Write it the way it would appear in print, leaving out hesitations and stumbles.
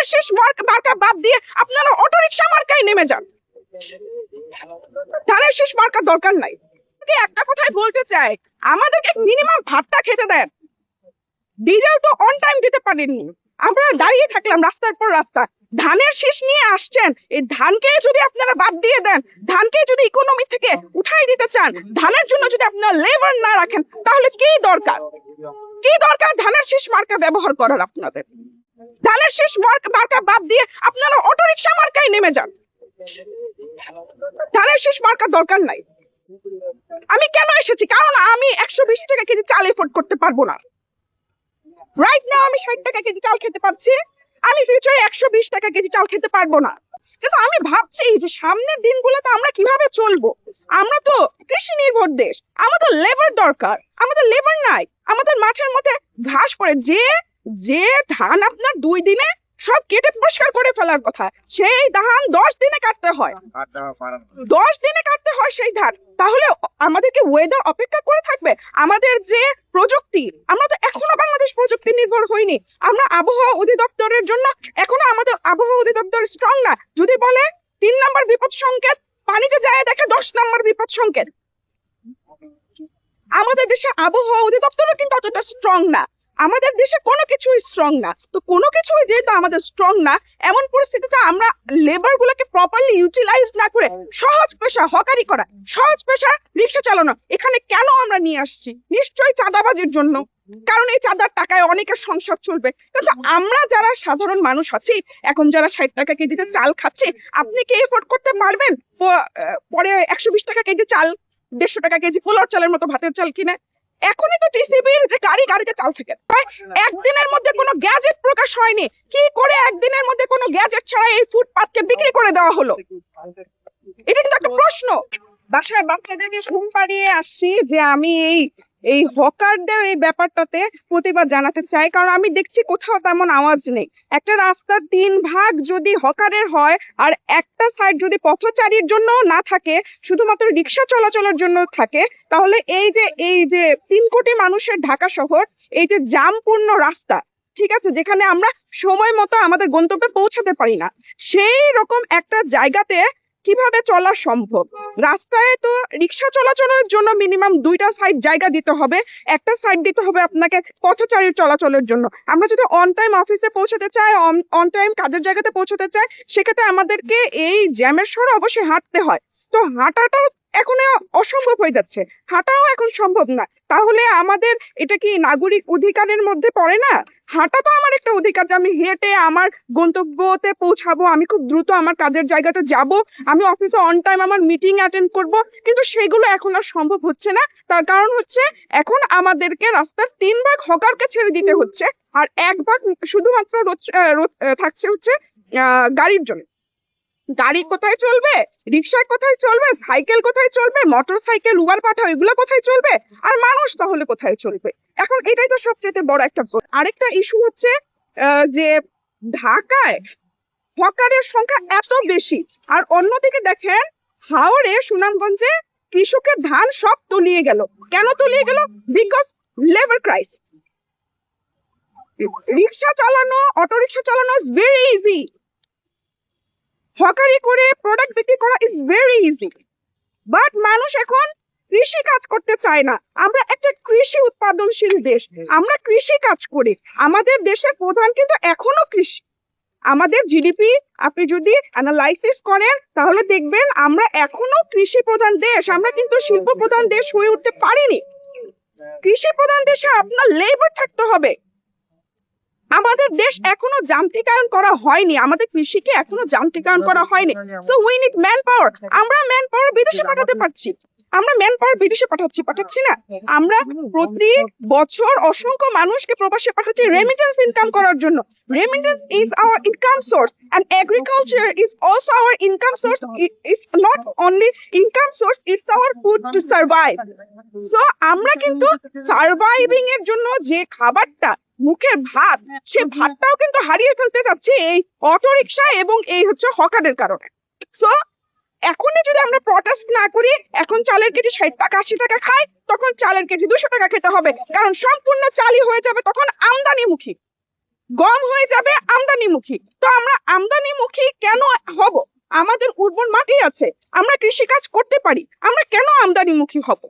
ধানের শীষ মার্কা বাদ দিয়ে আপনারা অটোরিকশা মার্কায় নেমে যান। ধানের শীষ মার্কার দরকার নাই। একটা কথাই বলতে চাই, আমাদেরকে মিনিমাম ভাতটা খেতে দেন। ডিজেল তো অন টাইম দিতে পারেননি, আমরা দাঁড়িয়ে থাকলাম রাস্তার পর রাস্তা। ধানের শীষ নিয়ে আসছেন, এই ধানকে যদি আপনারা বাদ দিয়ে দেন, ধানকে যদি ইকোনমি থেকে উঠাই দিতে চান, ধানের জন্য যদি আপনারা লেবার না রাখেন, তাহলে কি দরকার ধানের শীষ মার্কা ব্যবহার করার? আপনাদের ধানের শীষ মার্কা বাদ দিয়ে আপনারা অটোরিকশা মার্কায় নেমে যান। ধানের শীষ মার্কার দরকার নাই। আমি কেন এসেছি? কারণ আমি 120 টাকা কেজি চাল এফোর্ড করতে পারবো না। রাইট নাও আমি 60 টাকা কেজি চাল খেতে পারছি, আমি ফিউচারে 120 টাকা কেজি চাল খেতে পারবো না। কিন্তু আমি ভাবছি যে সামনের দিনগুলোতে আমরা কিভাবে চলবো। আমরা তো কৃষি নির্ভর দেশ, আমাদের লেবার দরকার, আমাদের লেবার নাই। আমাদের মাঠের মধ্যে ঘাস পড়ে, যে ধান আপনার 2 দিনে সব কেটে পরিষ্কার করে ফেলার কথা, সেই ধান 10 দিনে কাটতে হয়, 10 দিনে কাটতে হয় সেই ধান। তাহলে আমাদেরকে ওয়েদার অপেক্ষা করে থাকবে? আমাদের যে প্রযুক্তি, আমরা তো এখনো বাংলাদেশ প্রযুক্তি নির্ভর হইনি। আমরা আবহাওয়া অধিদপ্তরের জন্য এখনো আমাদের আবহাওয়া অধিদপ্তর স্ট্রং না। যদি বলে 3 নম্বর বিপদ সংকেত, পানিতে যায় দেখে 10 নম্বর বিপদ সংকেত। আমাদের দেশে আবহাওয়া অধিদপ্তরও কিন্তু অতটা স্ট্রং না। আমাদের দেশে কোনো কিছুই স্ট্রং না। তো কোনো কিছুই যেহেতু আমাদের স্ট্রং না, এমন পরিস্থিতিতে আমরা লেবার গুলোকে প্রপারলি ইউটিলাইজ না করে সহজ পেশা হকারি করা, সহজ পেশা রিক্সা চালানো এখানে কেন আমরা নিয়ে আসছি? নিশ্চয়ই চাঁদাবাজির জন্য। কারণ এই চাঁদার টাকায় অনেকের সংসার চলবে। কিন্তু আমরা যারা সাধারণ মানুষ আছি, এখন যারা 60 টাকা কেজিতে চাল খাচ্ছি, আপনি কি এফোর্ড করতে পারবেন পরে 120 টাকা কেজি চাল, 150 টাকা কেজি পোলার চালের মতো ভাতের চাল কিনে? এখনই তো টিসিবির যে গাড়িতে চাল থাকে, একদিনের মধ্যে কোনো গ্যাজেট প্রকাশ হয়নি, কি করে একদিনের মধ্যে কোনো গ্যাজেট ছাড়া এই ফুটপাতকে বিক্রি করে দেওয়া হলো? এটা কিন্তু একটা প্রশ্ন। বাসায় বাচ্চাদেরকে ঘুম পাড়িয়ে আসছি যে আমি এই হকারদের এই ব্যাপারটাতে প্রতিবাদ জানাতে চাই। কারণ আমি দেখছি কোথাও তেমন আওয়াজ নেই। একটা রাস্তার 3 ভাগ যদি হকারের হয়, আর একটা সাইড যদি পথচারীর জন্য না থাকে, শুধুমাত্র রিক্সা চলাচলের জন্য থাকে, তাহলে এই যে 3 কোটি মানুষের ঢাকা শহর, এই যে জামপূর্ণ রাস্তা, ঠিক আছে, যেখানে আমরা সময় মতো আমাদের গন্তব্যে পৌঁছাতে পারি না, সেই রকম একটা জায়গাতে কিভাবে চলা সম্ভব? রাস্তায় তো রিক্সা চলাচলের জন্য মিনিমাম 2টা সাইড জায়গা দিতে হবে, একটা সাইড দিতে হবে আপনাকে পথচারীর চলাচলের জন্য। আমরা যদি অন টাইম অফিসে পৌঁছাতে চাই, অন টাইম কাজের জায়গাতে পৌঁছাতে চাই, সেক্ষেত্রে আমাদেরকে এই জ্যামের সরে অবশ্যই হাঁটতে হয়। তো হাঁটাটাও এখন অসম্ভব হয়ে যাচ্ছে, হাঁটাও এখন সম্ভব না। তাহলে আমাদের এটা কি নাগরিক অধিকারের মধ্যে পড়ে না? হাঁটা তো আমার একটা অধিকার, যে আমি হেঁটে আমার গন্তব্যতে পৌঁছাবো, আমি খুব দ্রুত আমার কাজের জায়গাতে যাব, আমি অফিসে অন টাইম আমার মিটিং অ্যাটেন্ড করব। কিন্তু সেগুলো এখন আর সম্ভব হচ্ছে না। তার কারণ হচ্ছে এখন আমাদেরকে রাস্তার 3 ভাগ হকারকে ছেড়ে দিতে হচ্ছে, আর 1 ভাগ শুধুমাত্র থাকছে হচ্ছে গাড়ির জন্য। গাড়ি কোথায় চলবে? রিক্সা কোথায় চলবে? সাইকেল কোথায় চলবে? মোটর সাইকেল, উবার পাঠাও, এগুলো কোথায় চলবে? আর মানুষ তাহলে কোথায় চলবে? এখন এটাই তো সবচেয়ে বড় একটা। আরেকটা ইস্যু হচ্ছে যে ঢাকায় হকারের সংখ্যা এত বেশি, আর অন্যদিকে দেখেন হাওড়ে, সুনামগঞ্জে কৃষকের ধান সব তলিয়ে গেল। কেন তলিয়ে গেল? Because labour crisis. রিক্সা চালানো, অটো রিক্সা চালানো ইজ ভেরি ইজি, হকারি করে প্রোডাক্ট বিক্রি করা ইজ ভেরি ইজি। বাট মানুষ এখন কৃষি কাজ করতে চায় না। আমরা একটা কৃষি উৎপাদনশীল দেশ, আমরা কৃষি কাজ করি, আমাদের দেশের প্রধান কিন্তু এখনো কৃষি। আমাদের জিডিপি আপনি যদি অ্যানালাইসিস করেন, তাহলে দেখবেন আমরা এখনো কৃষি প্রধান দেশ, আমরা কিন্তু শিল্প প্রধান দেশ হয়ে উঠতে পারিনি। কৃষি প্রধান দেশে আপনার লেবার থাকতে হবে। আমাদের দেশ এখনো যান্ত্রিকায়ন করা হয়নি, আমাদের কৃষিকে এখনো যান্ত্রিকায়ন করা হয়নি। So we need man power. আমরা ম্যান পাওয়ার বিদেশে পাঠাতে পারছি, আমরা ম্যান পাওয়ার বিদেশে পাঠাচ্ছি না। আমরা প্রতি বছর অসংখ্য মানুষকে প্রবাসে পাঠাচ্ছি রেমিটেন্স ইনকাম করার জন্য। Remittance is our income source, and agriculture is also our income source. It's not only income source, it's our food to survive. So আমরা কিন্তু সার্ভাইভিং এর জন্য যে খাবারটা, মুখের ভাত, সেই ভাতটাও কিন্তু হারিয়ে ফেলতে যাচ্ছে এই অটো রিক্সা এবং এই হচ্ছে হকারের কারণে। সো এখনই যদি আমরা প্রটেস্ট না করি, এখন চালের কেজি 60 টাকা 80 টাকা খাই, তখন চালের কেজি 200 টাকা খেতে হবে, কারণ সম্পূর্ণ চালই হয়ে যাবে তখন আমদানিমুখী। গম হয়ে যাবে আমদানিমুখী। তো আমরা আমদানিমুখী কেন হব? আমাদের উর্বর মাটি আছে, আমরা কৃষিকাজ করতে পারি, আমরা কেন আমদানিমুখী হব?